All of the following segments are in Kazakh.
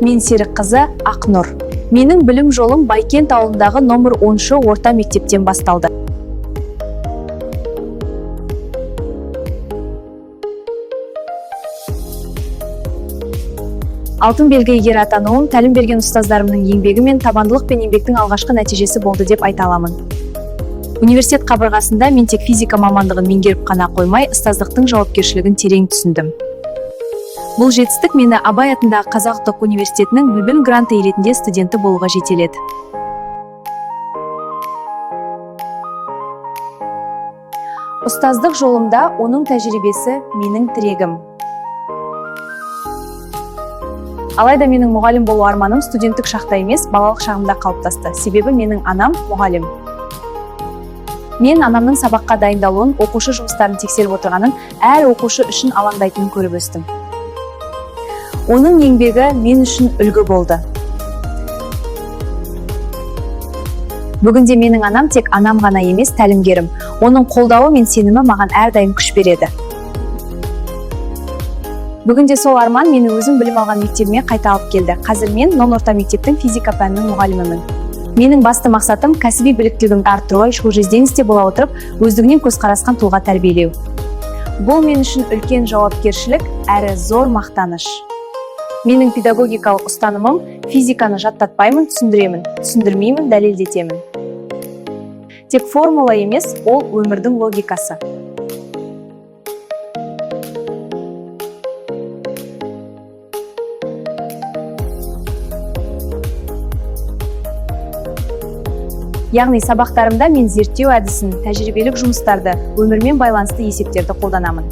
Мен Серік қызы Ақнұр. Менің білім жолым Байкент ауылындағы номер 10-шы орта мектептен басталды. Алтын белгі иегері атануым тәлім берген ұстаздарымның еңбегі мен табандылық пен еңбектің алғашқы нәтижесі болды деп айта аламын. Университет қабырғасында мен тек физика мамандығын меңгеріп қана қоймай, ұстаздықтың жауапкершілігін терең түсіндім. Бұл жетістік мені Абай атындағы Қазақ ұлттық университетінің Бүлбүл гранты ретінде студенті болуға жетеледі. Ұстаздық жолымда оның тәжірибесі менің тірегім. Алайда менің мұғалім болу арманым студенттік шақта емес, балалық шағымда қалыптасты. Себебі менің анам мұғалім. Мен анамның сабаққа дайындалуын, оқушы жұмыстарын тексеріп отырғанын, әр оқушы үшін алаңдайтынын көріп өстім. Оның еңбегі мен үшін үлгі болды. Бүгінде менің анам тек анам ғана емес, тәлімгерім. Оның қолдауы мен сенімі маған әрдайым күш береді. Бүгінде сол арман мені өзім білім алған мектебіме қайта алып келді. Қазір мен орта мектептің физика пәнінің мұғалімімін. Менің басты мақсатым кәсіби біліктілігімді арттыру, ізденісте бола отырып, өздігінен көзқарасқан тұлға тәрбиелеу. Бұл мен үшін үлкен жауапкершілік әрі зор мақтаныш. Менің педагогикалық ұстанымым физиканы жаттатпаймын, түсіндіремін, түсіндірмеймін, дәлелдетемін. Тек формула емес, ол өмірдің логикасы. Яғни сабақтарымда мен зерттеу әдісін, тәжірибелік жұмыстарды, өмірмен байланысты есептерді қолданамын.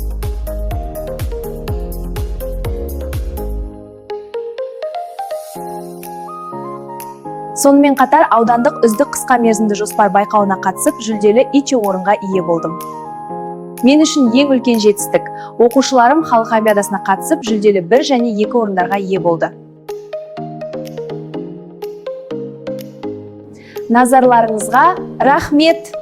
Сонымен қатар аудандық үздік қысқа мерзімді жоспар байқауына қатысып, жүлделі 2 орынға ие болдым. Мен үшін ең үлкен жетістік, оқушыларым халық олимпиадасына қатысып, жүлделі 1 және 2 орындарға ие болды. Назарларыңызға рахмет!